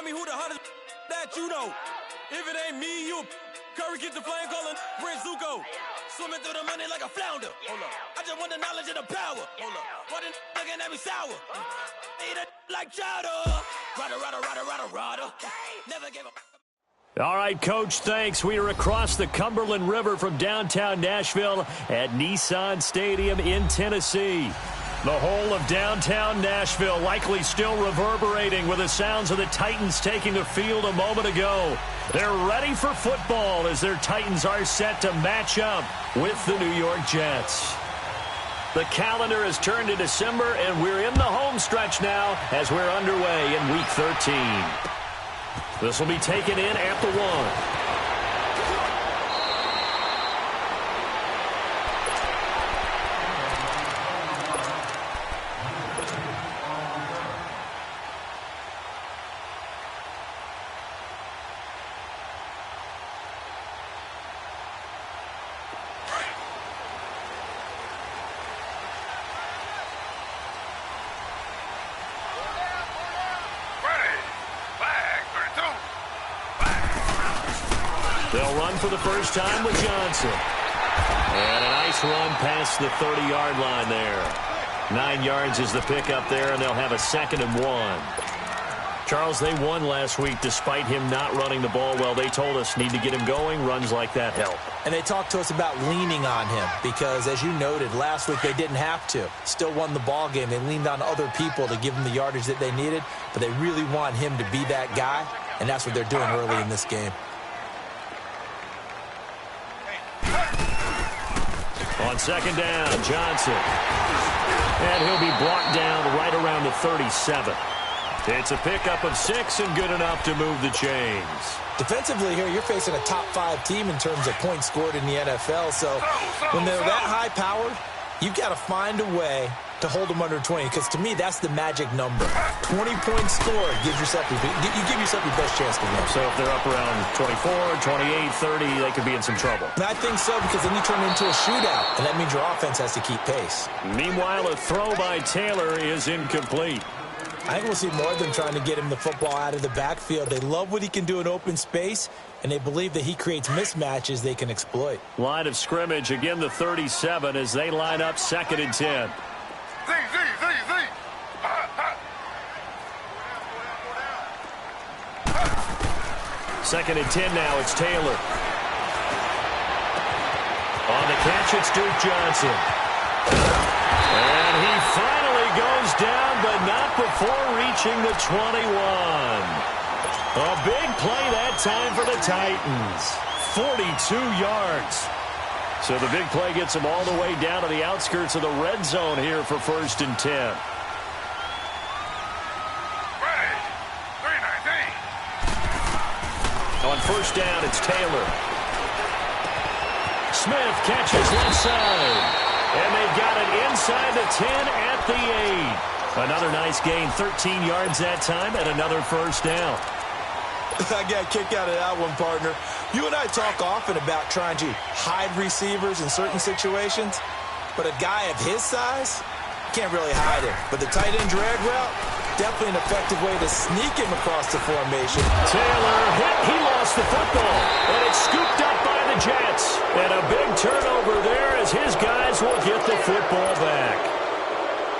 me who the hottest that you know. If it ain't me, you Curry get the flame calling Prince Zuko. Swimming through the money like a flounder. Hold up. I just want the knowledge and the power. Hold up. Why the looking at me sour? Eat it like chowder. Rada. Never gave up. All right, Coach, thanks. We are across the Cumberland River from downtown Nashville at Nissan Stadium in Tennessee. The whole of downtown Nashville likely still reverberating with the sounds of the Titans taking the field a moment ago. They're ready for football as their Titans are set to match up with the New York Jets. The calendar has turned to December, and we're in the home stretch now as we're underway in Week 13. This will be taken in at the 1. They'll run for the first time with Johnson. And a nice run past the 30-yard line there. 9 yards is the pickup there, and they'll have a 2nd and 1. Charles, they won last week despite him not running the ball well. They told us need to get him going. Runs like that help. And they talked to us about leaning on him because, as you noted, last week they didn't have to. Still won the ball game. They leaned on other people to give them the yardage that they needed, but they really want him to be that guy, and that's what they're doing early in this game. On 2nd down, Johnson. And he'll be brought down right around the 37. It's a pickup of 6 and good enough to move the chains. Defensively here, you're facing a top-5 team in terms of points scored in the NFL. So when they're that high-powered, you've got to find a way to hold them under 20, because to me, that's the magic number. 20 points scored gives yourself you give yourself your best chance to win. So if they're up around 24, 28, 30, they could be in some trouble. And I think so, because then you turn it into a shootout, and that means your offense has to keep pace. Meanwhile, a throw by Taylor is incomplete. I think we'll see more of them trying to get him the football out of the backfield. They love what he can do in open space, and they believe that he creates mismatches they can exploit. Line of scrimmage, again the 37 as they line up 2nd and 10. Second and 10 now, it's Taylor. On the catch, it's Duke Johnson. And he finally goes down, but not before reaching the 21. A big play that time for the Titans. 42 yards. So the big play gets them all the way down to the outskirts of the red zone here for 1st and 10. On 1st down, it's Taylor. Smith catches left side. And they've got it inside the 10 at the 8. Another nice gain, 13 yards that time, and another 1st down. I got a kick out of that one, partner. You and I talk often about trying to hide receivers in certain situations, but a guy of his size can't really hide him. But the tight end drag route, definitely an effective way to sneak him across the formation. Taylor hit. He lost the football, and it's scooped up by the Jets. And a big turnover there as his guys will get the football back.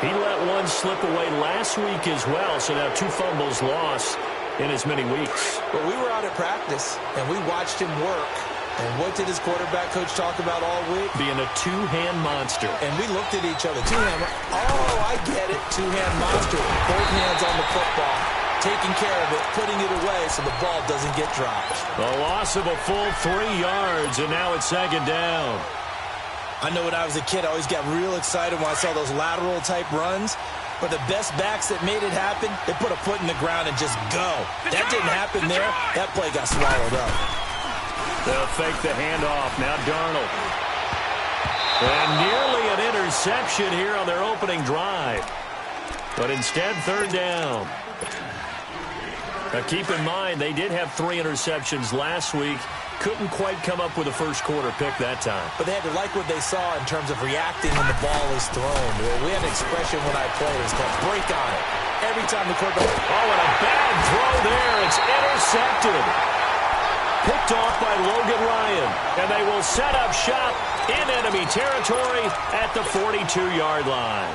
He let one slip away last week as well, so now 2 fumbles lost in as many weeks. Well, we were out at practice, and we watched him work. And what did his quarterback coach talk about all week? Being a 2-hand monster. And we looked at each other. 2-hand. Oh, I get it. 2-hand monster. Both hands on the football, taking care of it, putting it away so the ball doesn't get dropped. A loss of a full 3 yards, and now it's 2nd down. I know when I was a kid, I always got real excited when I saw those lateral-type runs. But the best backs that made it happen, they put a foot in the ground and just go. That didn't happen there. That play got swallowed up. They'll fake the handoff. Now Darnold. And nearly an interception here on their opening drive. But instead, 3rd down. Now keep in mind, they did have 3 interceptions last week. Couldn't quite come up with a first-quarter pick that time. But they had to like what they saw in terms of reacting when the ball is thrown. We had an expression when I played. It was called break on it. every time the quarterback... Oh, and a bad throw there. It's intercepted. Picked off by Logan Ryan. And they will set up shop in enemy territory at the 42-yard line.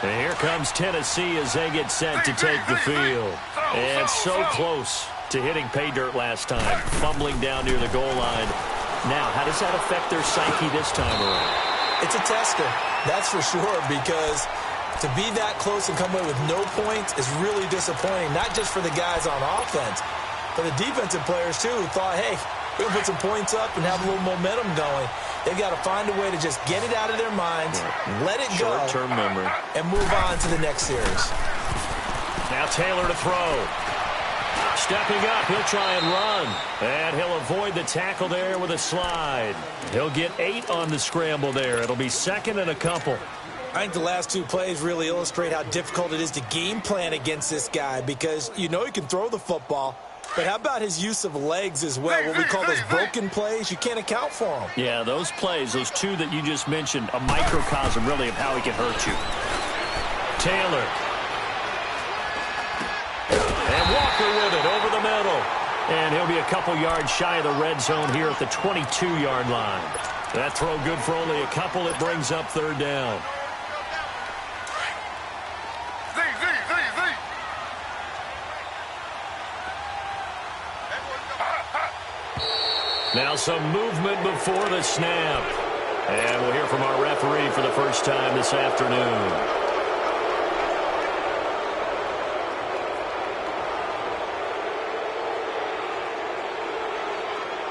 And here comes Tennessee as they get set to take the field. And so close to hitting pay dirt last time, fumbling down near the goal line. Now, how does that affect their psyche this time around? It's a tester, that's for sure, because to be that close and come away with no points is really disappointing, not just for the guys on offense, but the defensive players, too, who thought, hey, we're going to put some points up and have a little momentum going. They've got to find a way to just get it out of their minds, let it go, short-term memory, and move on to the next series. Now Taylor to throw. Stepping up, he'll try and run. And he'll avoid the tackle there with a slide. He'll get 8 on the scramble there. It'll be second and a couple. I think the last 2 plays really illustrate how difficult it is to game plan against this guy because you know he can throw the football, but how about his use of legs as well? What we call those broken plays, you can't account for them. Yeah, those plays, those 2 that you just mentioned, a microcosm really of how he can hurt you. Taylor. And Walker with it over the middle. And he'll be a couple yards shy of the red zone here at the 22-yard line. That throw good for only a couple. It brings up third down. Now some movement before the snap. And we'll hear from our referee for the first time this afternoon.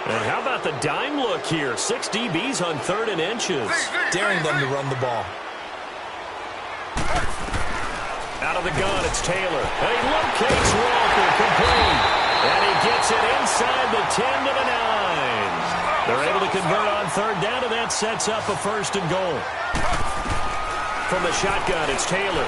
And how about the dime look here? 6 DBs on 3rd and inches. Daring them to run the ball. Out of the gun, it's Taylor. And he locates Walker, complete. And he gets it inside the 10 to the 9. They're able to convert on 3rd down, and that sets up a 1st and goal. From the shotgun, it's Taylor.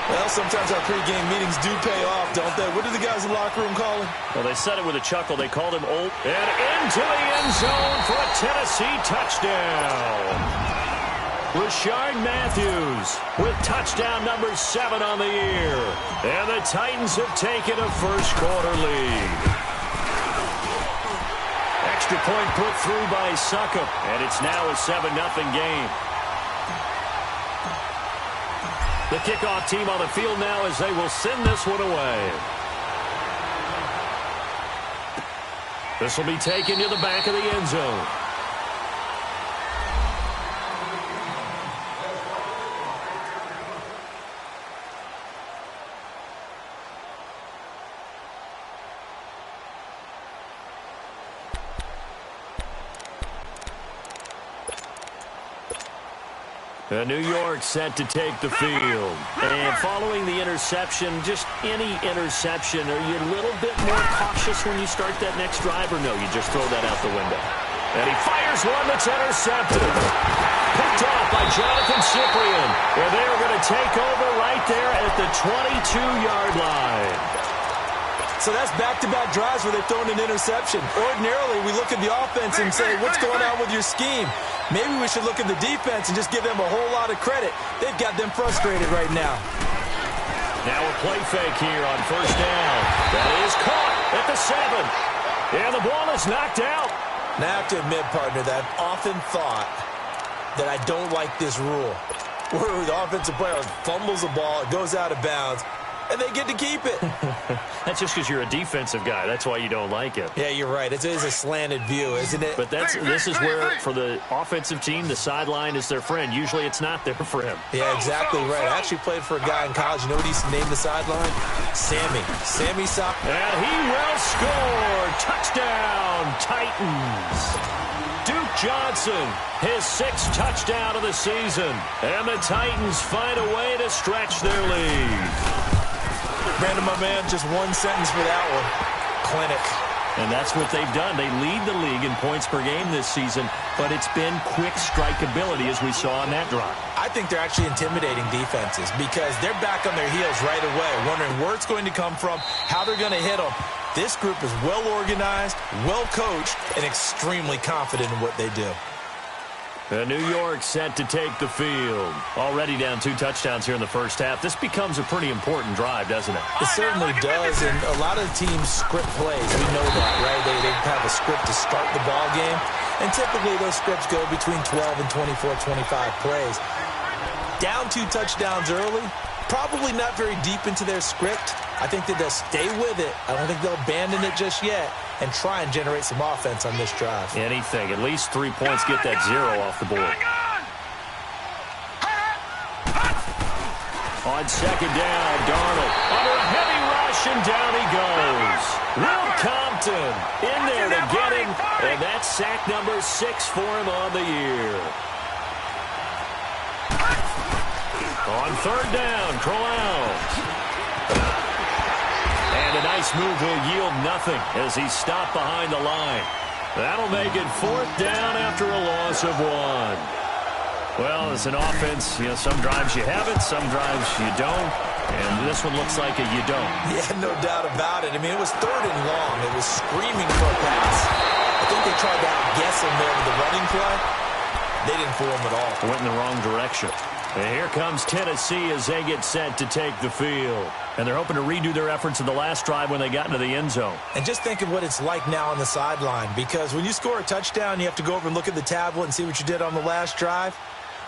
Well, sometimes our pregame meetings do pay off, don't they? What do the guys in the locker room call him? Well, they said it with a chuckle. They called him old. And into the end zone for a Tennessee touchdown. Rashard Matthews with touchdown number 7 on the year. And the Titans have taken a first-quarter lead. Extra point put through by Succop. And it's now a 7-0 game. The kickoff team on the field now as they will send this one away. This will be taken to the back of the end zone. New York set to take the field. And following the interception, just any interception, are you a little bit more cautious when you start that next drive, or no, you just throw that out the window? And he fires one that's intercepted. Picked off by Jonathan Cyprien. And they're going to take over right there at the 22-yard line. So that's back-to-back drives where they've thrown an interception. Ordinarily, we look at the offense and say, what's going on with your scheme? Maybe we should look at the defense and just give them a whole lot of credit. They've got them frustrated right now. Now a play fake here on 1st down. That is caught at the 7. And the ball is knocked out. Now I have to admit, partner, that I've often thought that I don't like this rule. Where the offensive player fumbles the ball, it goes out of bounds, and they get to keep it. That's just because you're a defensive guy. That's why you don't like it. Yeah, you're right. It is a slanted view, isn't it? But this is where, for the offensive team, the sideline is their friend. Usually it's not their friend. Yeah, exactly right. I actually played for a guy in college. You know what he used to name the sideline? Sammy. Sammy Sop. And he will score. Touchdown, Titans. Duke Johnson, his 6th touchdown of the season. And the Titans find a way to stretch their lead. Brandon, my man, just one sentence for that one. Clinic. And that's what they've done. They lead the league in points per game this season, but it's been quick strikeability as we saw on that drive. I think they're actually intimidating defenses because they're back on their heels right away, wondering where it's going to come from, how they're going to hit them. This group is well organized, well coached, and extremely confident in what they do. New York set to take the field. Already down 2 touchdowns here in the first half. This becomes a pretty important drive, doesn't it? It certainly does, and a lot of teams script plays. We know that, right? They have a script to start the ball game, and typically those scripts go between 12 and 24, 25 plays. Down 2 touchdowns early, probably not very deep into their script. I think that they'll stay with it. I don't think they'll abandon it just yet and try and generate some offense on this drive. Anything. At least 3 points, get that 0 off the board. On second down, Darnold under a heavy rush, and down he goes. Will Compton in there to get him, and that's sack number 6 for him on the year. On third down, Corrales. And a nice move will yield nothing as he's stopped behind the line. That'll make it 4th down after a loss of 1. Well, as an offense, some drives you have it, some drives you don't. And this one looks like a you don't. Yeah, no doubt about it. I mean, it was 3rd and long. It was screaming for a pass. I think they tried to outguess him there with the running play. They didn't fool him at all. Went in the wrong direction. And here comes Tennessee as they get set to take the field. And they're hoping to redo their efforts in the last drive when they got into the end zone. And just think of what it's like now on the sideline, because when you score a touchdown, you have to go over and look at the tablet and see what you did on the last drive.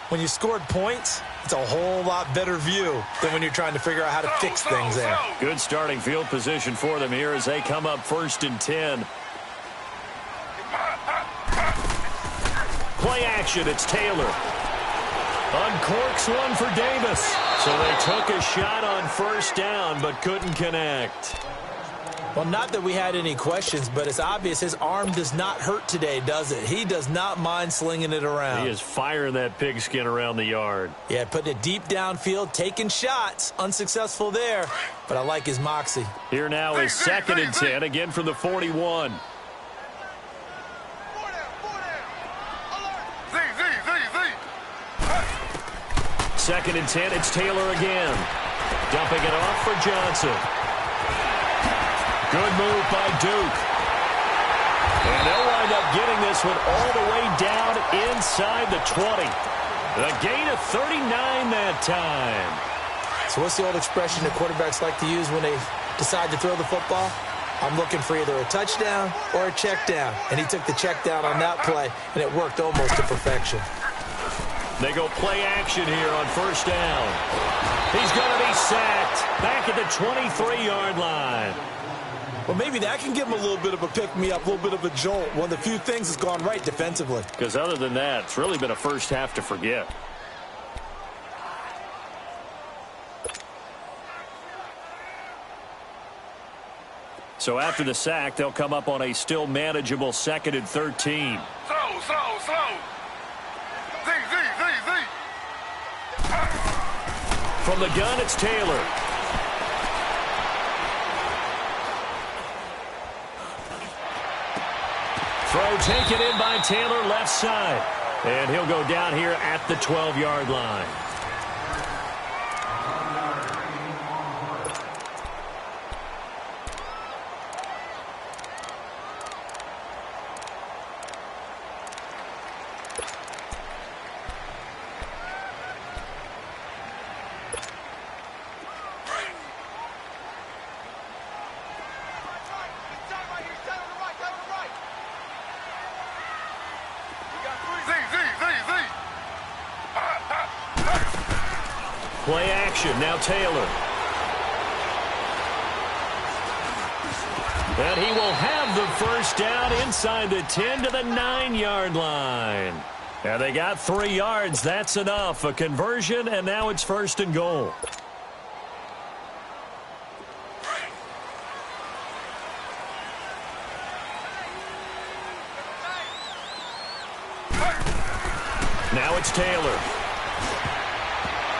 When you scored points, it's a whole lot better view than when you're trying to figure out how to fix things there. Good starting field position for them here as they come up 1st and 10. Play action, it's Taylor. Uncorks one for Davis. So they took a shot on 1st down but couldn't connect. Well, not that we had any questions, but it's obvious his arm does not hurt today, does it? He does not mind slinging it around. He is firing that pigskin around the yard. Yeah, putting it deep downfield, taking shots. Unsuccessful there, but I like his moxie. Here now is 2nd and 10, again from the 41. Second and 10, it's Taylor again. Dumping it off for Johnson. Good move by Duke. And they'll wind up getting this one all the way down inside the 20. A gain of 39 that time. So what's the old expression that quarterbacks like to use when they decide to throw the football? I'm looking for either a touchdown or a check down. And he took the check down on that play, and it worked almost to perfection. They go play action here on 1st down. He's going to be sacked back at the 23-yard line. Well, maybe that can give him a little bit of a pick-me-up, a little bit of a jolt. One of the few things that's gone right defensively. Because other than that, it's really been a first half to forget. So after the sack, they'll come up on a still manageable 2nd and 13. Slow. From the gun, it's Taylor. Throw taken in by Taylor left side. And he'll go down here at the 12-yard line. Play action, now Taylor. And he will have the 1st down inside the 10 to the 9-yard line. And they got 3 yards. That's enough. A conversion, and now it's 1st and goal. Now it's Taylor.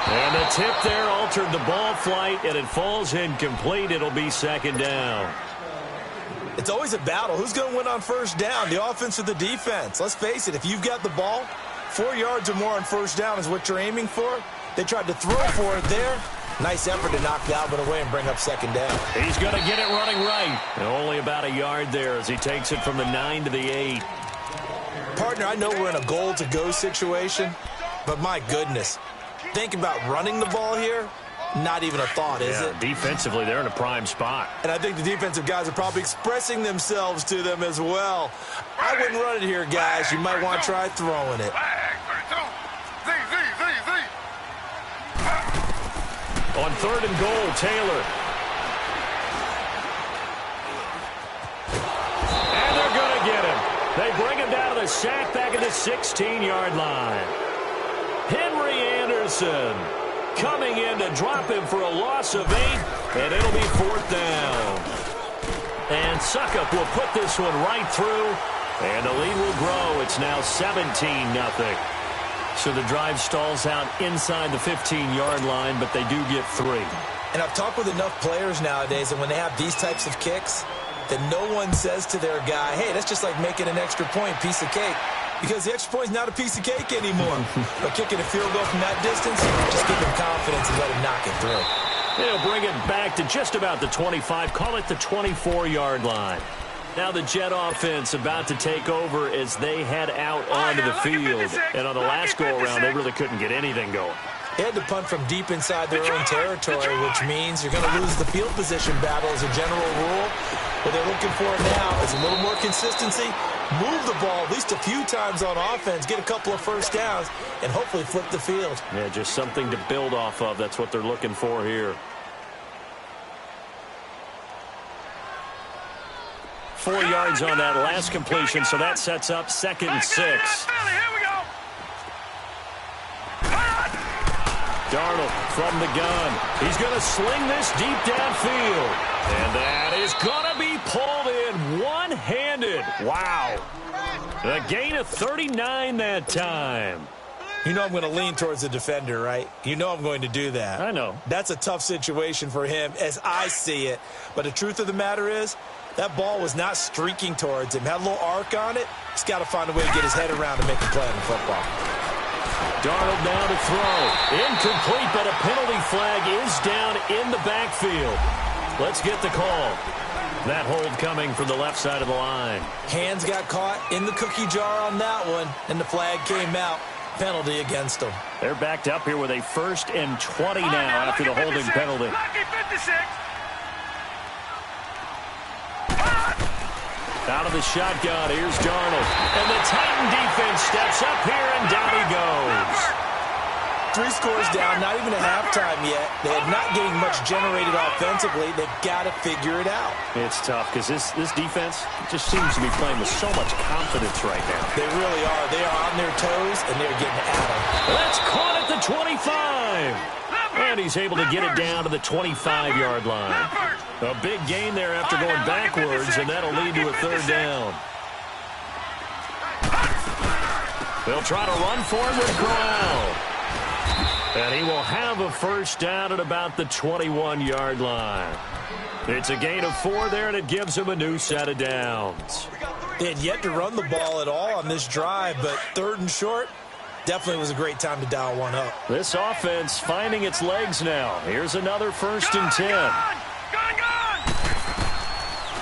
And the tip there altered the ball flight, and it falls incomplete. It'll be 2nd down. It's always a battle. Who's going to win on 1st down, the offense or the defense? Let's face it, if you've got the ball, 4 yards or more on 1st down is what you're aiming for. They tried to throw for it there. Nice effort to knock Dalvin away and bring up 2nd down. He's going to get it running right. And only about a yard there as he takes it from the 9 to the 8. Partner, I know we're in a goal-to-go situation, but my goodness, think about running the ball here. Not even a thought, is it? Defensively, they're in a prime spot. And I think the defensive guys are probably expressing themselves to them as well. I wouldn't run it here, guys. You might want to try throwing it. On 3rd and goal, Taylor. And they're going to get him. They bring him down to the sack back at the 16-yard line. Henry Anderson coming in to drop him for a loss of 8, and it'll be 4th down. And Suckup will put this one right through, and the lead will grow. It's now 17-0. So the drive stalls out inside the 15-yard line, but they do get 3. And I've talked with enough players nowadays, and when they have these types of kicks, that no one says to their guy, hey, that's just like making an extra point, piece of cake. Because the extra point is not a piece of cake anymore. But kicking a field goal from that distance, just give him confidence and let him knock it through. They'll bring it back to just about the 25. Call it the 24-yard line. Now the Jet offense about to take over as they head out onto the field. And on the last go-around, they really couldn't get anything going. They had to punt from deep inside their own territory, which means you're going to lose the field position battle as a general rule. What they're looking for now is a little more consistency, move the ball at least a few times on offense, get a couple of first downs, and hopefully flip the field. Yeah, just something to build off of. That's what they're looking for here. 4 yards on that last completion, so that sets up 2nd and 6. Darnold from the gun. He's going to sling this deep downfield. And that is going to be pulled in one-handed. Wow. A gain of 39 that time. You know I'm going to lean towards the defender, right? You know I'm going to do that. I know. That's a tough situation for him as I see it. But the truth of the matter is, that ball was not streaking towards him. Had a little arc on it. He's got to find a way to get his head around and make a play on the football. Darnold now to throw. Incomplete, but a penalty flag is down in the backfield. Let's get the call. That hold coming from the left side of the line. Hands got caught in the cookie jar on that one, and the flag came out. Penalty against them. They're backed up here with a 1st and 20 now after the holding penalty. Out of the shotgun, here's Darnold. And the Titan defense steps up here, and down he goes. 3 scores down, not even a halftime yet. They are not getting much generated offensively. They've got to figure it out. It's tough because this defense just seems to be playing with so much confidence right now. They really are. They are on their toes, and they're getting at them. That's caught at the 25. And he's able to get it down to the 25-yard line. A big gain there after going backwards, and that'll lead to a 3rd down. They'll try to run for him with Corral. And he will have a 1st down at about the 21-yard line. It's a gain of 4 there, and it gives him a new set of downs. They had yet to run the ball at all on this drive, but 3rd and short, definitely was a great time to dial one up. This offense finding its legs now. Here's another 1st and 10.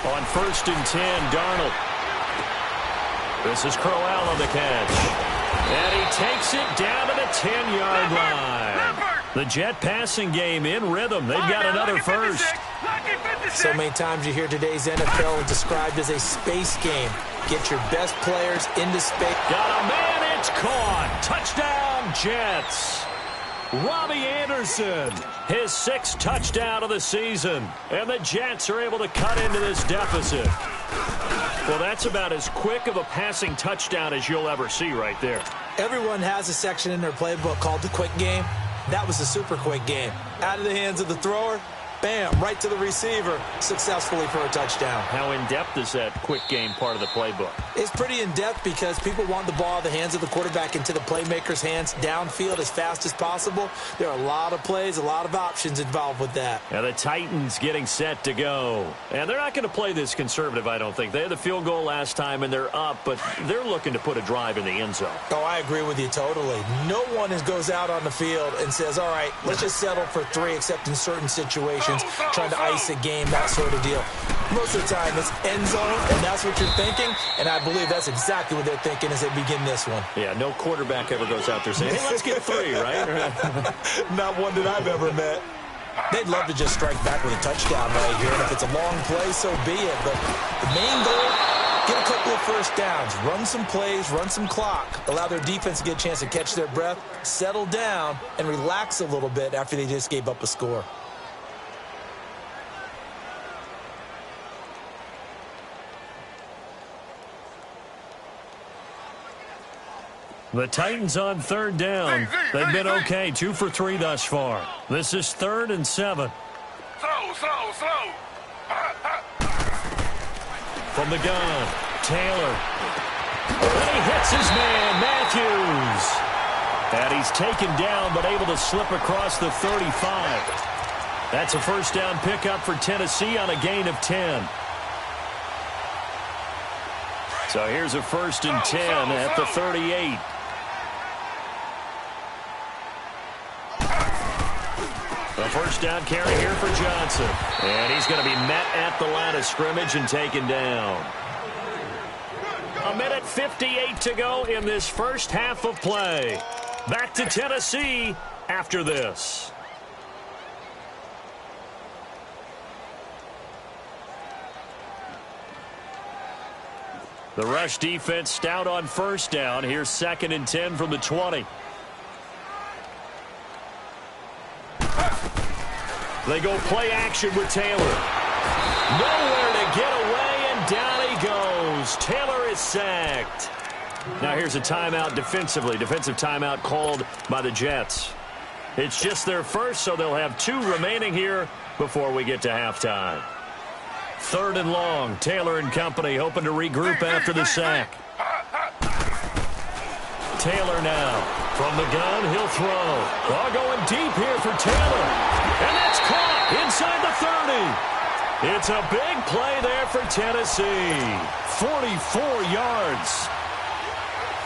On 1st and 10, Darnold. This is Crowell on the catch. And he takes it down to the 10-yard line. The Jet passing game in rhythm. They've got another 1st. So many times you hear today's NFL described as a space game. Get your best players into space. Got a man, it's caught. Touchdown, Jets. Robbie Anderson, his 6th touchdown of the season. And the Jets are able to cut into this deficit. Well, that's about as quick of a passing touchdown as you'll ever see right there. Everyone has a section in their playbook called the quick game. That was a super quick game. Out of the hands of the thrower, bam, right to the receiver, successfully for a touchdown. How in-depth is that quick game part of the playbook? It's pretty in-depth because people want the ball out of the hands of the quarterback into the playmaker's hands downfield as fast as possible. There are a lot of plays, a lot of options involved with that. Now the Titans getting set to go. And they're not going to play this conservative, I don't think. They had the field goal last time, and they're up, but they're looking to put a drive in the end zone. Oh, I agree with you totally. No one goes out on the field and says, all right, let's just settle for 3 except in certain situations situations, trying to ice a game, that sort of deal. Most of the time, it's end zone, and that's what you're thinking, and I believe that's exactly what they're thinking as they begin this one. Yeah, no quarterback ever goes out there saying, hey, let's get 3, right? Not one that I've ever met. They'd love to just strike back with a touchdown right here, and if it's a long play, so be it. But the main goal, get a couple of first downs, run some plays, run some clock, allow their defense to get a chance to catch their breath, settle down, and relax a little bit after they just gave up a score. The Titans on 3rd down. They've been okay, 2 for 3 thus far. This is 3rd and 7. Slow. From the gun, Taylor. And he hits his man, Matthews. And he's taken down but able to slip across the 35. That's a first down pickup for Tennessee on a gain of 10. So here's a 1st and 10 at the 38. A first down carry here for Johnson. And he's going to be met at the line of scrimmage and taken down. 1:58 to go in this first half of play. Back to Tennessee after this. The rush defense stout on first down. Here's 2nd and 10 from the 20. They go play action with Taylor. Nowhere to get away, and down he goes. Taylor is sacked. Now here's a timeout defensively. Defensive timeout called by the Jets. It's just their first, so they'll have 2 remaining here before we get to halftime. 3rd and long. Taylor and company hoping to regroup after the sack. Taylor now. From the gun, he'll throw. Ball going deep here for Taylor. And that's caught inside the 30. It's a big play there for Tennessee. 44 yards.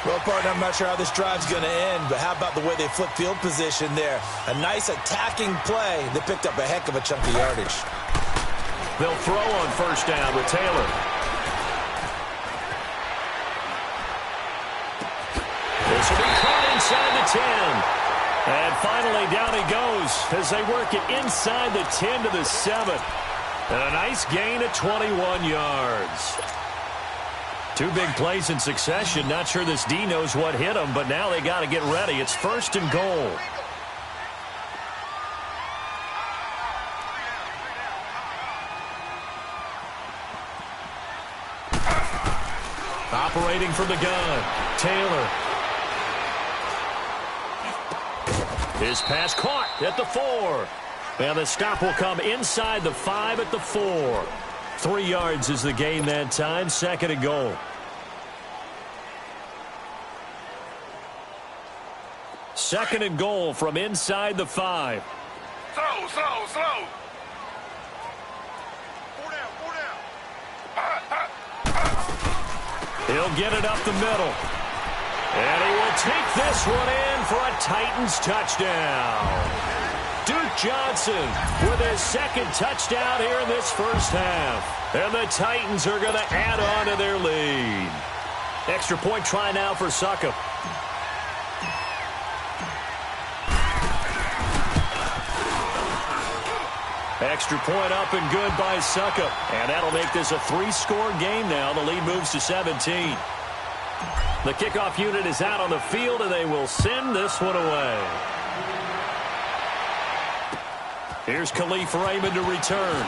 Well, partner, I'm not sure how this drive's going to end, but how about the way they flip field position there? A nice attacking play. They picked up a heck of a chunk of yardage. They'll throw on first down with Taylor. This will be caught inside the 10. And finally down he goes as they work it inside the 10 to the 7. And a nice gain of 21 yards. 2 big plays in succession. Not sure this D knows what hit him, but now they got to get ready. It's 1st and goal. Operating from the gun, Taylor. His pass caught at the 4. And the stop will come inside the 5 at the 4. 3 yards is the gain that time. 2nd and goal. Second and goal from inside the 5. Slow. He'll get it up the middle. And he will take this one in for a Titans touchdown. Duke Johnson with his 2nd touchdown here in this first half. And the Titans are going to add on to their lead. Extra point try now for Succop. Extra point up and good by Succop. And that'll make this a 3-score game now. The lead moves to 17. The kickoff unit is out on the field, and they will send this one away. Here's Khalif Raymond to return.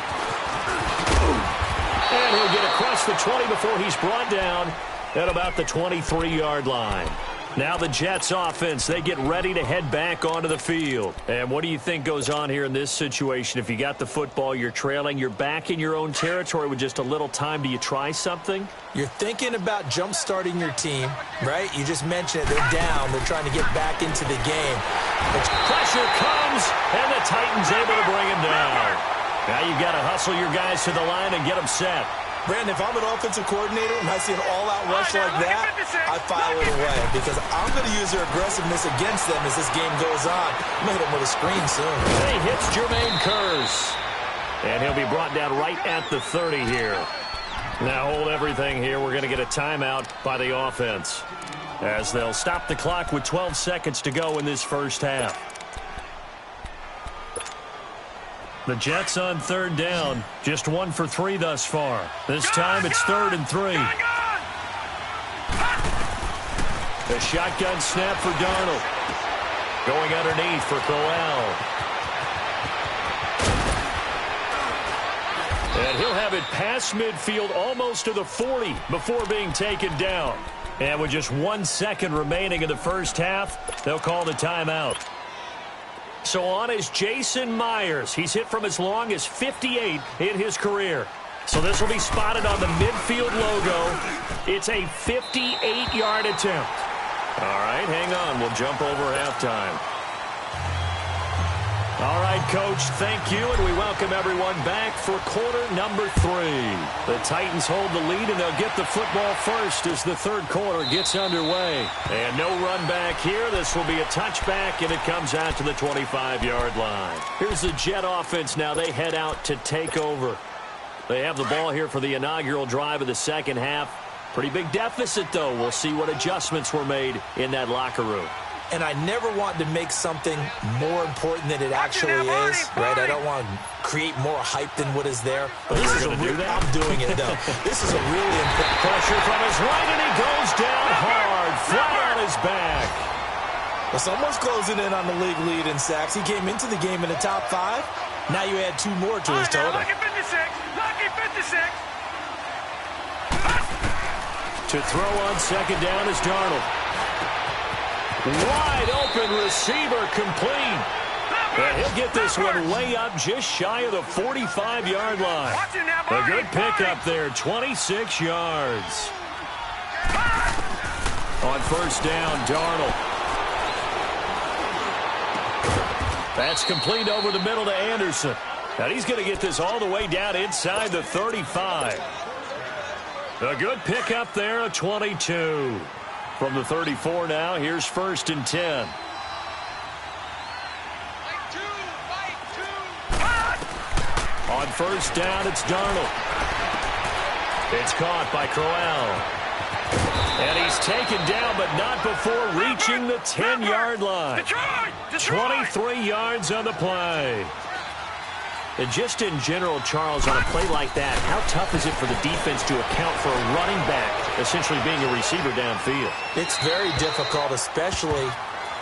And he'll get across the 20 before he's brought down at about the 23-yard line. Now the Jets offense, they get ready to head back onto the field. And what do you think goes on here in this situation? If you got the football, you're trailing, you're back in your own territory with just a little time. Do you try something? You're thinking about jump-starting your team, right? You just mentioned it. They're down. They're trying to get back into the game. But pressure comes, and the Titans able to bring him down. Now you've got to hustle your guys to the line and get them set. Brandon, if I'm an offensive coordinator and I see an all-out rush like that, I file it away because I'm going to use their aggressiveness against them as this game goes on. I'm going to hit them with a screen soon. He hits Jermaine Kearse. And he'll be brought down right at the 30 here. Now hold everything here. We're going to get a timeout by the offense, as they'll stop the clock with 12 seconds to go in this first half. The Jets on third down, just 1 for 3 thus far. This time it's 3rd and 3. The shotgun snap for Darnold. Going underneath for Crowell. And he'll have it past midfield almost to the 40 before being taken down. And with just 1 second remaining in the first half, they'll call the timeout. So on is Jason Myers. He's hit from as long as 58 in his career. So this will be spotted on the midfield logo. It's a 58-yard attempt. All right, hang on. We'll jump over halftime. All right, Coach, thank you, and we welcome everyone back for quarter number 3. The Titans hold the lead, and they'll get the football first as the third quarter gets underway. And no run back here. This will be a touchback, and it comes out to the 25-yard line. Here's the Jet offense now. They head out to take over. They have the ball here for the inaugural drive of the second half. Pretty big deficit, though. We'll see what adjustments were made in that locker room. And I never want to make something more important than it actually is, right? I don't want to create more hype than what is there. But this is I'm doing it, though. This is a really important pressure from his right, and he goes down hard, flat on his back. Well, someone's closing in on the league lead in sacks. He came into the game in the top 5. Now you add 2 more to his total. Lucky 56. Lucky 56. To throw on second down is Darnold. Wide open receiver complete. And he'll get this one way up just shy of the 45-yard line. A good pickup there, 26 yards. On first down, Darnold. That's complete over the middle to Anderson. Now he's going to get this all the way down inside the 35. A good pickup there, a 22. From the 34 now, here's 1st and 10. On first down, it's Darnold. It's caught by Crowell. And he's taken down, but not before reaching the 10-yard line. 23 yards on the play. And just in general, Charles, on a play like that, how tough is it for the defense to account for a running back essentially being a receiver downfield? It's very difficult, especially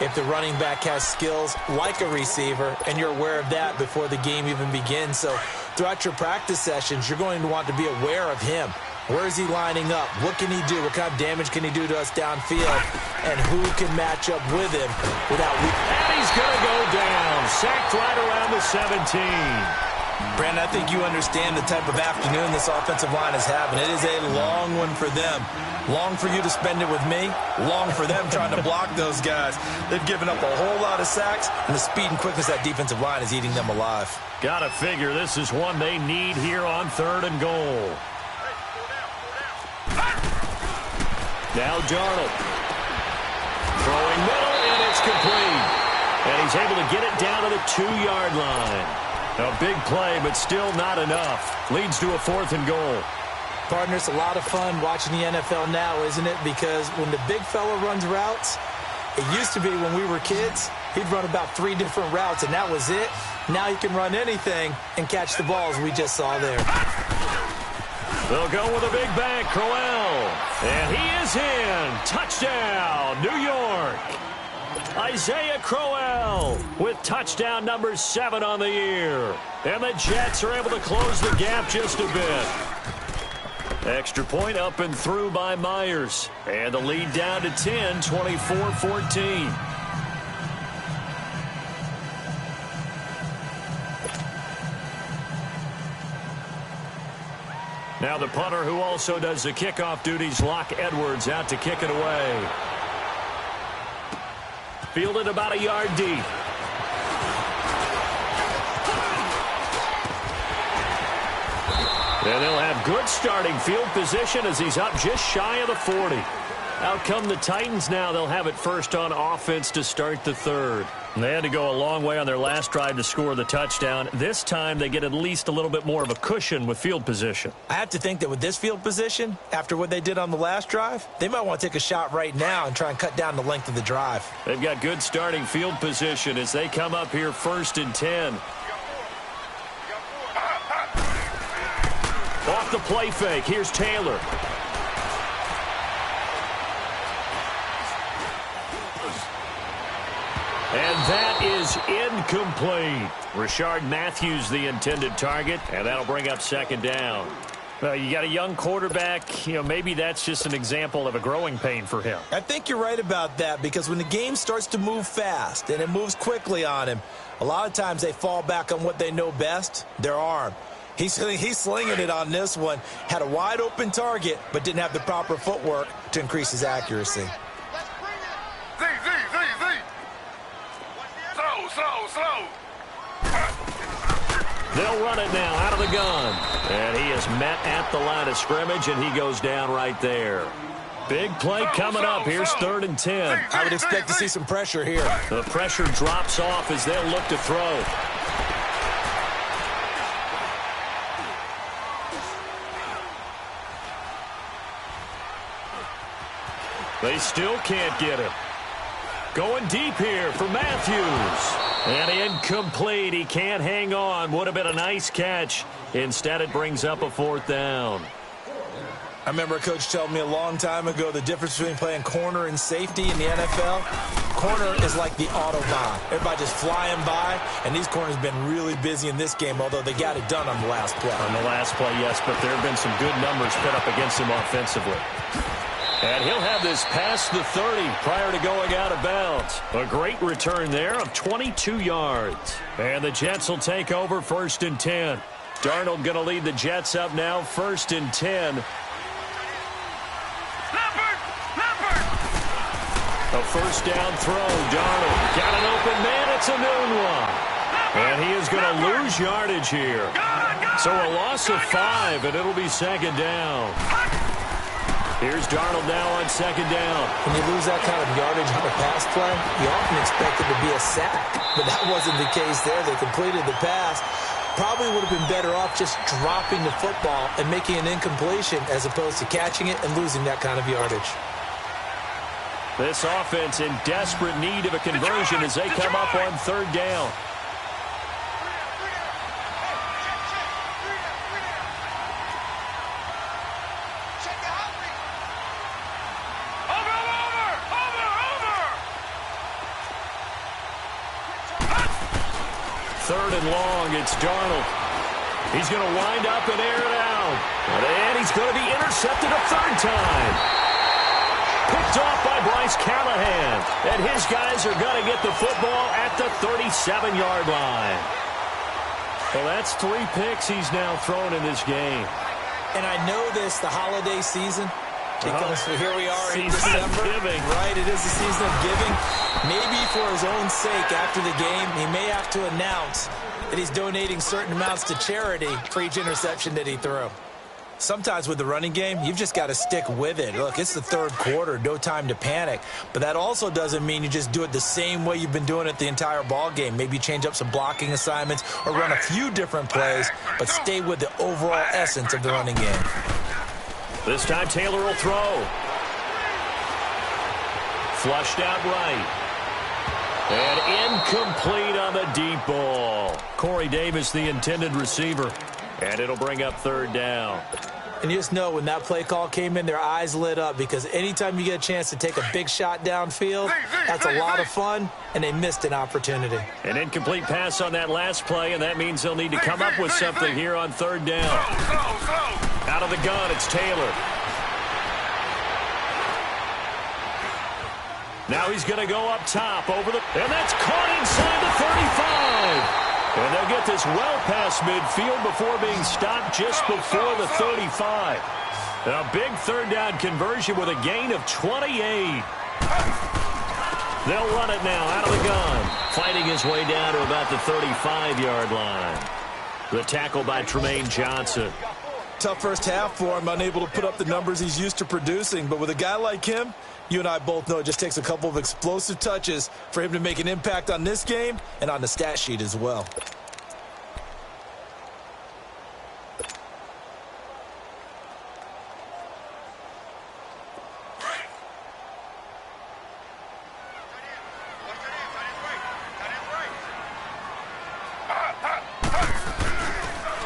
if the running back has skills like a receiver, and you're aware of that before the game even begins. So throughout your practice sessions, you're going to want to be aware of him. Where is he lining up? What can he do? What kind of damage can he do to us downfield? And who can match up with him without... And he's going to go down. Sacked right around the 17. Brandon, I think you understand the type of afternoon this offensive line is having. It is a long one for them. Long for you to spend it with me. Long for them trying to block those guys. They've given up a whole lot of sacks, and the speed and quickness of that defensive line is eating them alive. Gotta figure this is one they need here on 3rd and goal. Now Darnold. Throwing middle, and it's complete. And he's able to get it down to the 2-yard line. A big play, but still not enough. Leads to a 4th and goal. Partner, it's a lot of fun watching the NFL now, isn't it? Because when the big fella runs routes, it used to be when we were kids, he'd run about 3 different routes, and that was it. Now he can run anything and catch the balls we just saw there. They'll go with a big bang, Crowell. And he is in. Touchdown, New York. Isaiah Crowell with touchdown number 7 on the year. And the Jets are able to close the gap just a bit. Extra point up and through by Myers. And the lead down to 10, 24-14. Now the punter, who also does the kickoff duties, Locke Edwards, out to kick it away. Fielded about a yard deep. And they'll have good starting field position as he's up just shy of the 40. Out come the Titans now. They'll have it first on offense to start the third. And they had to go a long way on their last drive to score the touchdown. This time they get at least a little bit more of a cushion with field position. I have to think that with this field position, after what they did on the last drive, they might want to take a shot right now and try and cut down the length of the drive. They've got good starting field position as they come up here 1st and 10. Off the play fake. Here's Taylor. And that is incomplete. Rashard Matthews, the intended target, and that'll bring up 2nd down. Well, you got a young quarterback. Maybe that's just an example of a growing pain for him. I think you're right about that because when the game starts to move fast and it moves quickly on him, a lot of times they fall back on what they know best, their arm. He's slinging it on this one. Had a wide-open target, but didn't have the proper footwork to increase his accuracy. Slow. They'll run it now out of the gun. And he is met at the line of scrimmage, and he goes down right there. Big play coming up. Here's 3rd and 10. I would expect to see some pressure here. The pressure drops off as they'll look to throw. They still can't get him. Going deep here for Matthews. And incomplete. He can't hang on. Would have been a nice catch. Instead, it brings up a 4th down. I remember a coach telling me a long time ago the difference between playing corner and safety in the NFL. Corner is like the Autobahn. Everybody just flying by, and these corners have been really busy in this game, although they got it done on the last play. On the last play, yes, but there have been some good numbers put up against him offensively. And he'll have this past the 30 prior to going out of bounds. A great return there of 22 yards. And the Jets will take over 1st and 10. Darnold going to lead the Jets up now 1st and 10. Leopard! A 1st down throw. Darnold got an open man. It's a noon one. And he is going to lose yardage here. So a loss of 5, and it'll be 2nd down. Here's Darnold now on 2nd down. When you lose that kind of yardage on a pass play, you often expect it to be a sack. But that wasn't the case there. They completed the pass. Probably would have been better off just dropping the football and making an incompletion as opposed to catching it and losing that kind of yardage. This offense in desperate need of a conversion as they come up on 3rd down. Third and long, it's Darnold. He's going to wind up and air it out. And he's going to be intercepted a 3rd time. Picked off by Bryce Callahan. And his guys are going to get the football at the 37-yard line. Well, that's 3 picks he's now thrown in this game. And I know this, the holiday season, because here we are in December. Giving. Right, it is the season of giving. Maybe for his own sake after the game, he may have to announce that he's donating certain amounts to charity for each interception that he threw. Sometimes with the running game, you've just got to stick with it. Look, it's the 3rd quarter, no time to panic. But that also doesn't mean you just do it the same way you've been doing it the entire ball game. Maybe change up some blocking assignments or run a few different plays, but stay with the overall essence of the running game. This time Taylor will throw. Flushed out right. And incomplete on the deep ball. Corey Davis, the intended receiver. And it'll bring up 3rd down. And you just know when that play call came in, their eyes lit up because anytime you get a chance to take a big shot downfield, that's a lot of fun, and they missed an opportunity. An incomplete pass on that last play, and that means they'll need to come up with something here on 3rd down. Out of the gun, it's Taylor. Now he's going to go up top over the... And that's caught inside the 35. And they'll get this well past midfield before being stopped just before the 35. And a big 3rd down conversion with a gain of 28. They'll run it now out of the gun. Fighting his way down to about the 35-yard line. The tackle by Tremaine Johnson. Tough first half for him, unable to put up the numbers he's used to producing. But with a guy like him, you and I both know it just takes a couple of explosive touches for him to make an impact on this game and on the stat sheet as well.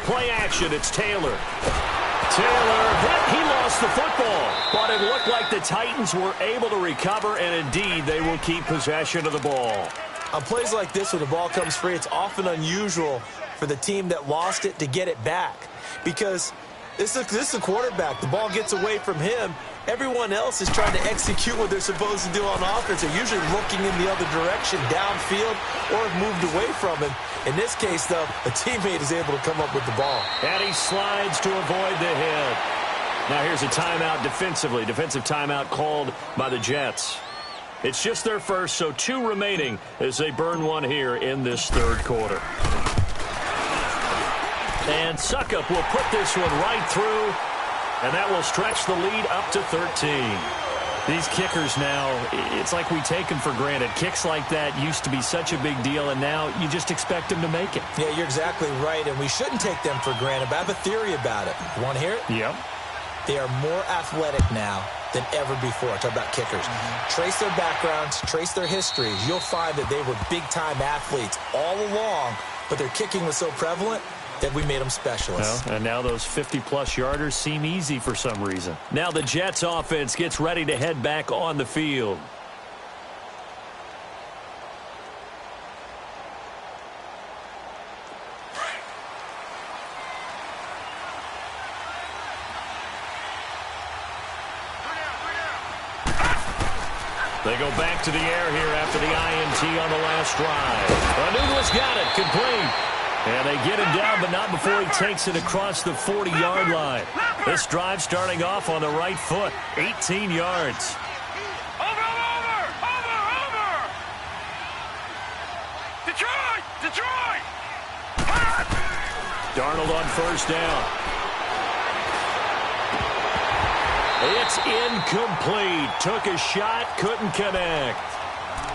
Play action, it's Taylor. He lost the football, but it looked like the Titans were able to recover, and indeed they will keep possession of the ball. On plays like this, when the ball comes free, it's often unusual for the team that lost it to get it back, because this is a quarterback. The ball gets away from him. Everyone else is trying to execute what they're supposed to do on offense. They're usually looking in the other direction, downfield, or have moved away from him. In this case, though, a teammate is able to come up with the ball. And he slides to avoid the hit. Now here's a timeout defensively. Defensive timeout called by the Jets. It's just their first, so 2 remaining as they burn one here in this third quarter. And Suckup will put this one right through, and that will stretch the lead up to 13. These kickers now, it's like we take them for granted. Kicks like that used to be such a big deal, and now you just expect them to make it. Yeah, you're exactly right, and we shouldn't take them for granted, but I have a theory about it. You want to hear it? Yep. They are more athletic now than ever before. Talk about kickers. Trace their backgrounds, trace their histories. You'll find that they were big-time athletes all along, but their kicking was so prevalent that we made them specialists. Well, and now those 50-plus yarders seem easy for some reason. Now the Jets offense gets ready to head back on the field. They go back to the air here after the INT on the last drive. Anunua's got it, complete. And they get him down, but not before he takes it across the 40-yard line. This drive starting off on the right foot, 18 yards. Over! Detroit! Darnold on first down. It's incomplete. Took a shot, couldn't connect.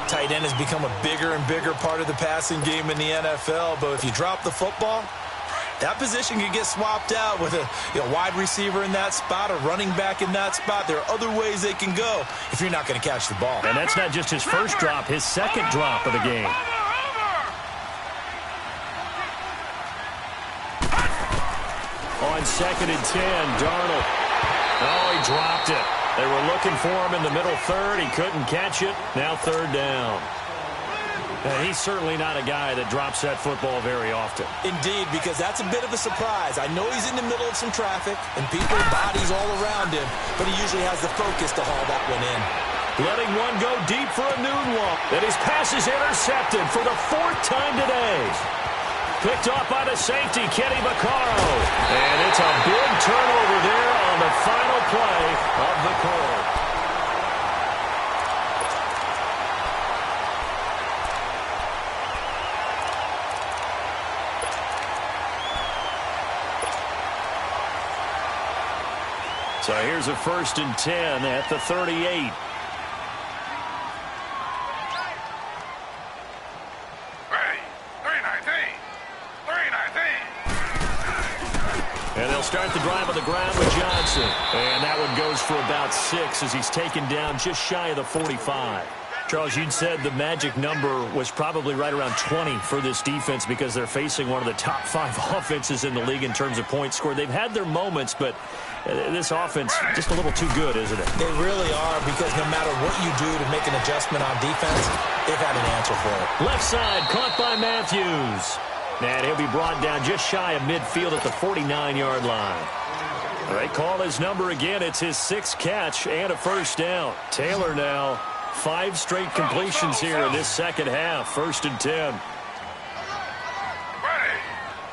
Tight end has become a bigger and bigger part of the passing game in the NFL, but if you drop the football, that position can get swapped out with a wide receiver in that spot, a running back in that spot. There are other ways they can go if you're not going to catch the ball. And that's not just his first drop, his second drop of the game. On 2nd and 10, Darnold. Oh, he dropped it. They were looking for him in the middle third. He couldn't catch it. Now 3rd down. And he's certainly not a guy that drops that football very often. Indeed, because that's a bit of a surprise. I know he's in the middle of some traffic and people, bodies all around him, but he usually has the focus to haul that one in. Letting one go deep for Anunoa. And his pass is intercepted for the 4th time today. Picked off by the safety, Kenny Vaccaro. And it's a big turnover there on the final play of the quarter. So here's a 1st and 10 at the 38. And they'll start the drive on the ground with Johnson. And that one goes for about 6 as he's taken down just shy of the 45. Charles, you'd said the magic number was probably right around 20 for this defense because they're facing one of the top 5 offenses in the league in terms of points scored. They've had their moments, but this offense just a little too good, isn't it? They really are, because no matter what you do to make an adjustment on defense, they've had an answer for it. Left side, caught by Matthews. And he'll be brought down just shy of midfield at the 49-yard line. They call his number again. It's his 6th catch and a 1st down. Taylor now, 5 straight completions here in this second half. 1st and 10. Ready.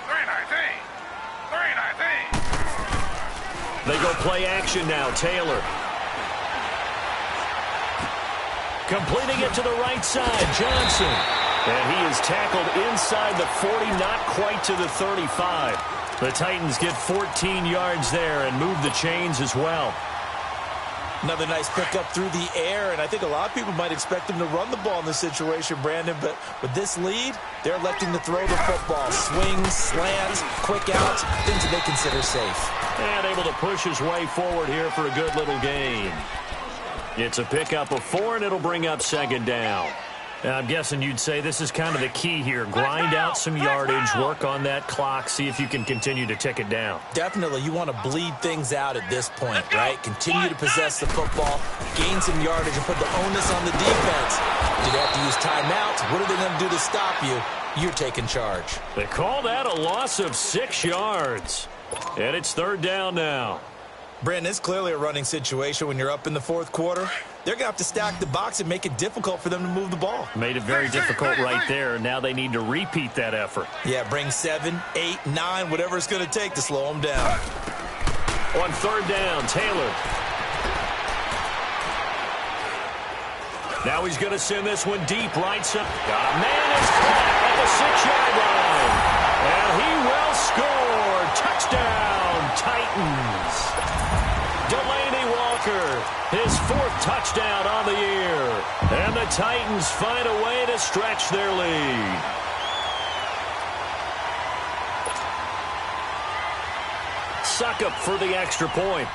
3-19. They go play action now. Taylor. Completing it to the right side. Johnson. And he is tackled inside the 40, not quite to the 35. The Titans get 14 yards there and move the chains as well. Another nice pickup through the air, and I think a lot of people might expect them to run the ball in this situation, Brandon, but with this lead, they're electing to throw the football. Swings, slants, quick outs, things that they consider safe. And able to push his way forward here for a good little gain. It's a pickup of 4, and it'll bring up second down. I'm guessing you'd say this is kind of the key here. Grind out some yardage, work on that clock, see if you can continue to tick it down. Definitely. You want to bleed things out at this point, right? Continue to possess the football, gain some yardage, and put the onus on the defense. Do they have to use timeouts? What are they going to do to stop you? You're taking charge. They call that a loss of 6 yards. And it's third down now. Brandon, it's clearly a running situation when you're up in the fourth quarter. They're going to have to stack the box and make it difficult for them to move the ball. Made it very difficult right there. Now they need to repeat that effort. Yeah, bring 7, 8, 9, whatever it's going to take to slow them down. On third down, Taylor. Now he's going to send this one deep right side. Got a man is caught at the 6-yard line. And he will score. Touchdown, Titans. Delaney Walker, his 4th touchdown on the year. And the Titans find a way to stretch their lead. Suckup for the extra point.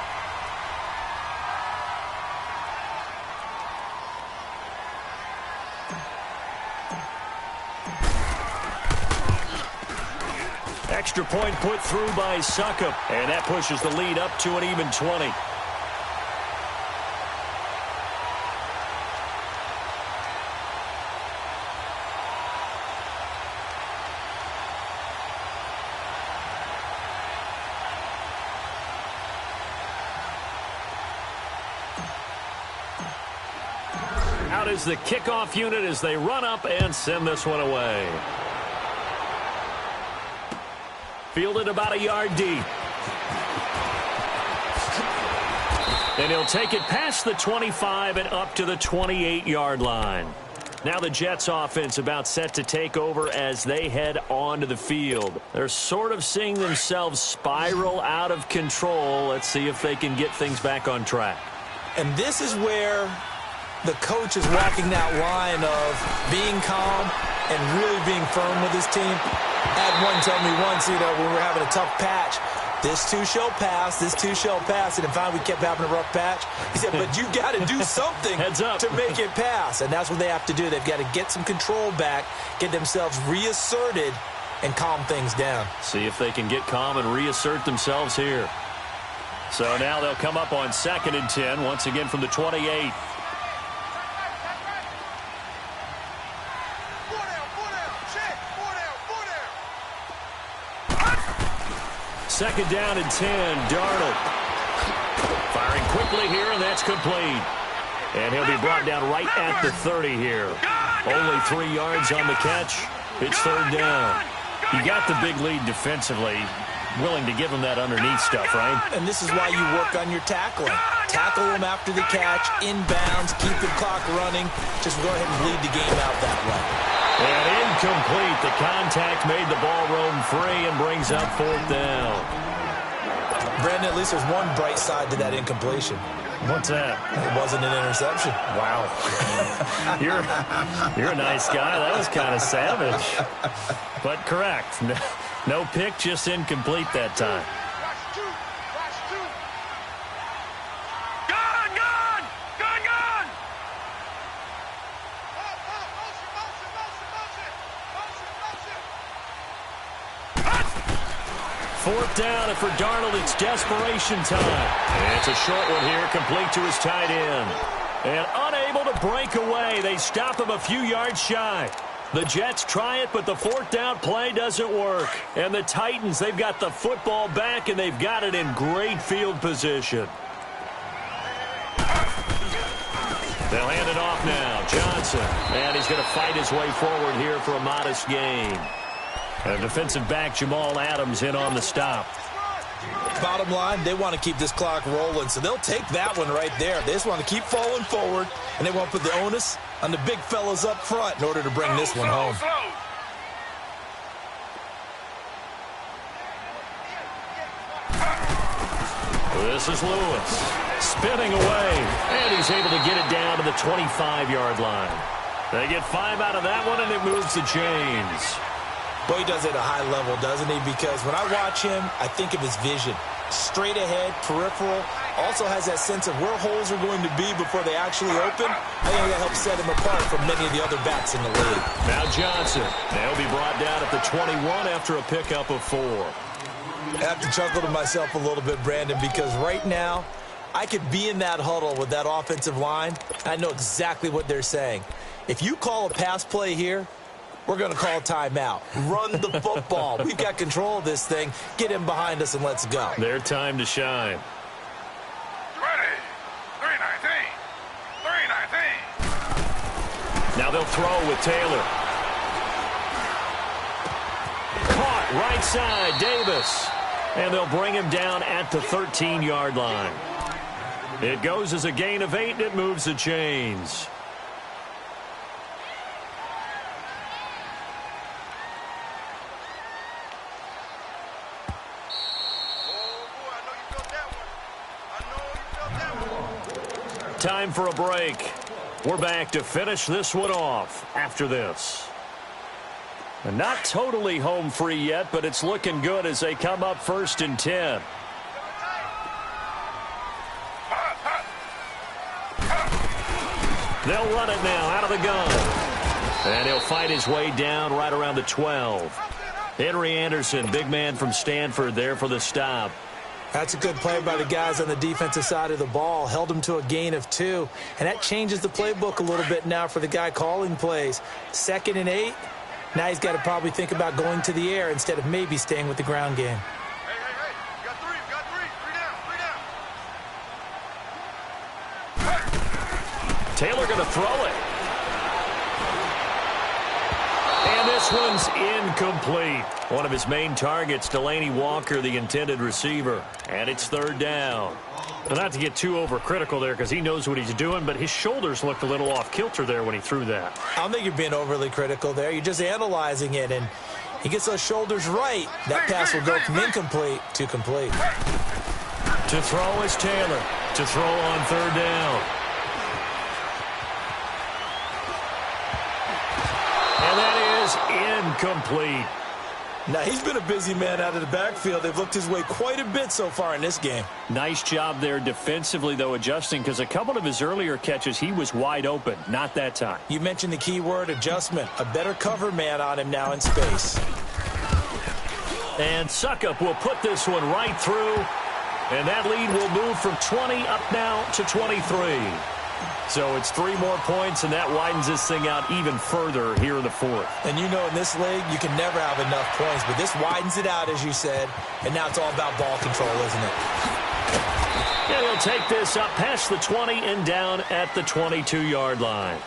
Extra point put through by Suckup, and that pushes the lead up to an even 20. Out is the kickoff unit as they run up and send this one away. Fielded about a yard deep. And he'll take it past the 25 and up to the 28-yard line. Now the Jets offense about set to take over as they head onto the field. They're sort of seeing themselves spiral out of control. Let's see if they can get things back on track. And this is where the coach is walking that line of being calm and really being firm with his team. I had one tell me once, when we were having a tough patch, this too shall pass, this too shall pass. And finally we kept having a rough patch. He said, but you got to do something to make it pass. And that's what they have to do. They've got to get some control back, get themselves reasserted, and calm things down. See if they can get calm and reassert themselves here. So now they'll come up on 2nd and 10, once again from the 28. Second down and 10, Darnold. Firing quickly here, and that's complete. And he'll be brought down right at the 30 here. Only 3 yards on the catch. It's third down. You got the big lead defensively. Willing to give him that underneath stuff, right? And this is why you work on your tackling. Tackle him after the catch, inbounds, keep the clock running. Just go ahead and bleed the game out that way. And incomplete. The contact made the ball roam free and brings up 4th down. Brandon, at least there's one bright side to that incompletion. What's that? It wasn't an interception. Wow. You're a nice guy. That was kind of savage. But correct. No pick, just incomplete that time. Fourth down, and for Darnold, it's desperation time. And it's a short one here, complete to his tight end. And unable to break away, they stop him a few yards shy. The Jets try it, but the 4th down play doesn't work. And the Titans, they've got the football back, and they've got it in great field position. They'll hand it off now. Johnson. And he's going to fight his way forward here for a modest gain. And defensive back Jamal Adams in on the stop. Bottom line, they want to keep this clock rolling, so they'll take that one right there. They just want to keep falling forward, and they want to put the onus on the big fellas up front in order to bring this one home. This is Lewis. Spinning away. And he's able to get it down to the 25-yard line. They get 5 out of that one, and it moves the chains. Boy, he does it at a high level, doesn't he? Because when I watch him, I think of his vision. Straight ahead, peripheral. Also has that sense of where holes are going to be before they actually open. I think that helps set him apart from many of the other backs in the league. Now Johnson. They'll be brought down at the 21 after a pickup of 4. I have to chuckle to myself a little bit, Brandon, because right now, I could be in that huddle with that offensive line. I know exactly what they're saying. If you call a pass play here, we're going to call a timeout. Run the football. We've got control of this thing. Get him behind us and let's go. Their time to shine. Ready. 319. 319. Now they'll throw with Taylor. Caught right side, Davis. And they'll bring him down at the 13-yard line. It goes as a gain of 8, and it moves the chains. Time for a break. We're back to finish this one off after this. And not totally home free yet, but it's looking good as they come up 1st and 10. They'll run it now out of the gun. And he'll fight his way down right around the 12. Henry Anderson, big man from Stanford, there for the stop. That's a good play by the guys on the defensive side of the ball. Held him to a gain of 2. And that changes the playbook a little bit now for the guy calling plays. 2nd and 8. Now he's got to probably think about going to the air instead of maybe staying with the ground game. Hey. You got 3. You got 3. 3 down. Taylor going to throw it. And this one's incomplete. One of his main targets, Delaney Walker, the intended receiver. And it's 3rd down. Well, not to get too overcritical there because he knows what he's doing, but his shoulders looked a little off kilter there when he threw that. I don't think you're being overly critical there. You're just analyzing it, and he gets those shoulders right. That pass will go from incomplete to complete. To throw is Taylor. To throw on 3rd down. And that is incomplete. Now, he's been a busy man out of the backfield. They've looked his way quite a bit so far in this game. Nice job there defensively, though, adjusting, because a couple of his earlier catches, he was wide open. Not that time. You mentioned the key word, adjustment. A better cover man on him now in space. And Suckup will put this one right through. And that lead will move from 20 up now to 23. So it's 3 more points, and that widens this thing out even further here in the 4th. And you know in this league, you can never have enough points, but this widens it out, as you said, and now it's all about ball control, isn't it? And he'll take this up past the 20 and down at the 22-yard line.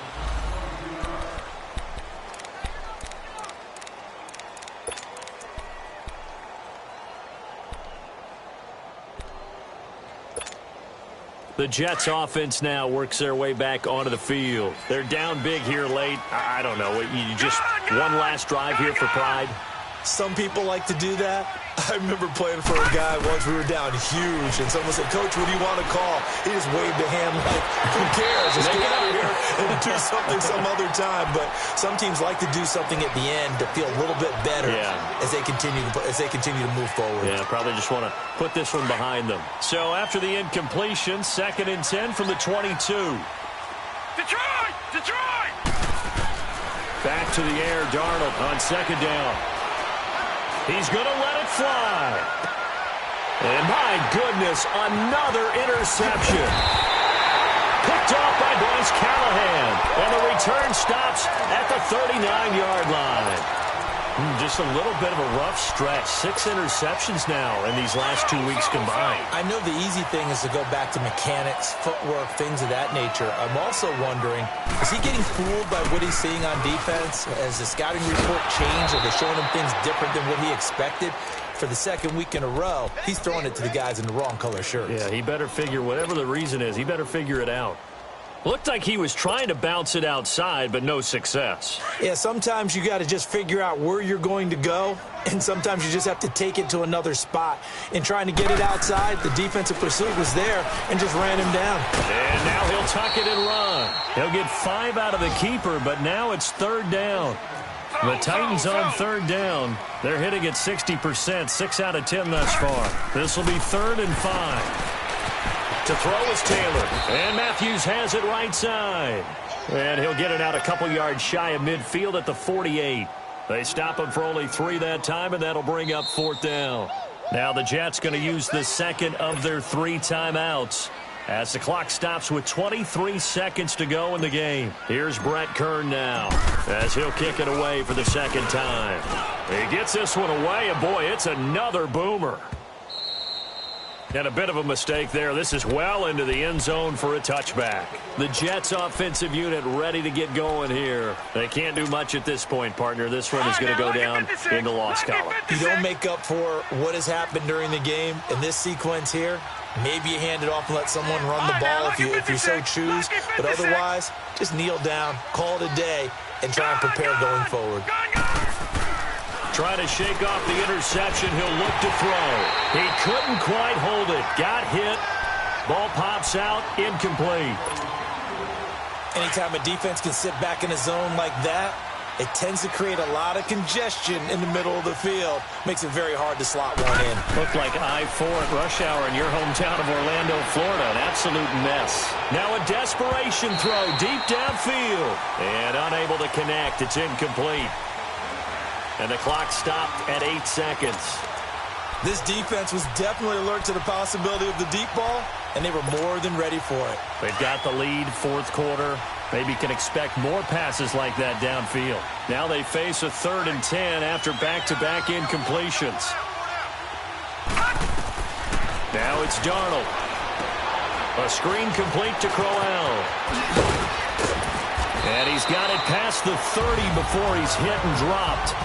The Jets offense now works their way back onto the field. They're down big here late. I don't know. You just one last drive here for pride. Some people like to do that. I remember playing for a guy once. We were down huge, and someone said, "Coach, what do you want to call?" He just waved a hand like, "Who cares? Just get out of here and do something some other time." But some teams like to do something at the end to feel a little bit better as they continue to move forward. Yeah, probably just want to put this one behind them. So after the incompletion, 2nd and 10 from the 22. Detroit! Back to the air, Darnold on 2nd down. He's going to let it fly. And my goodness, another interception. Picked off by Bryce Callahan. And the return stops at the 39-yard line. Just a little bit of a rough stretch. 6 interceptions now in these last 2 weeks combined. I know the easy thing is to go back to mechanics, footwork, things of that nature. I'm also wondering, is he getting fooled by what he's seeing on defense? Has the scouting report changed? Are they showing him things different than what he expected? For the 2nd week in a row, he's throwing it to the guys in the wrong color shirts. Yeah, he better figure, whatever the reason is, he better figure it out. Looked like he was trying to bounce it outside, but no success. Yeah, sometimes you got to just figure out where you're going to go, and sometimes you just have to take it to another spot. In trying to get it outside, the defensive pursuit was there and just ran him down. And now he'll tuck it and run. He'll get 5 out of the keeper, but now it's 3rd down. The Titans on 3rd down. They're hitting at 60%, 6 out of 10 thus far. This will be 3rd and 5. To throw is Taylor, and Matthews has it right side. And he'll get it out a couple yards shy of midfield at the 48. They stop him for only 3 that time, and that'll bring up 4th down. Now the Jets going to use the second of their 3 timeouts as the clock stops with 23 seconds to go in the game. Here's Brett Kern now as he'll kick it away for the second time. He gets this one away, and boy, it's another boomer. And a bit of a mistake there. This is well into the end zone for a touchback. The Jets offensive unit ready to get going here. They can't do much at this point, partner. This one is going to go down in the loss column. You don't make up for what has happened during the game in this sequence here. Maybe you hand it off and let someone run the ball if you so choose. But otherwise, just kneel down, call it a day, and try and prepare going forward. Trying to shake off the interception. He'll look to throw. He couldn't quite hold it. Got hit. Ball pops out. Incomplete. Anytime a defense can sit back in a zone like that, it tends to create a lot of congestion in the middle of the field. Makes it very hard to slot one in. Looked like I-4 at rush hour in your hometown of Orlando, Florida. An absolute mess. Now a desperation throw deep downfield. And unable to connect. It's incomplete. And the clock stopped at 8 seconds. This defense was definitely alert to the possibility of the deep ball, and they were more than ready for it. They've got the lead, 4th quarter. Maybe can expect more passes like that downfield. Now they face a 3rd and 10 after back-to-back incompletions. Now it's Darnold. A screen complete to Crowell. And he's got it past the 30 before he's hit and dropped.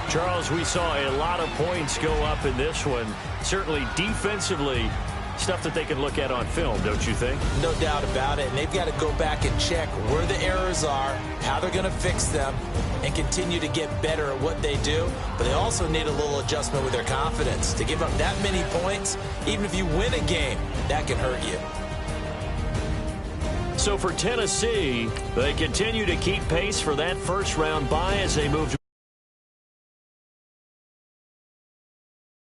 Charles, we saw a lot of points go up in this one. Certainly defensively, stuff that they can look at on film, don't you think? No doubt about it. And they've got to go back and check where the errors are, how they're going to fix them, and continue to get better at what they do. But they also need a little adjustment with their confidence. To give up that many points, even if you win a game, that can hurt you. So for Tennessee, they continue to keep pace for that first round bye as they move to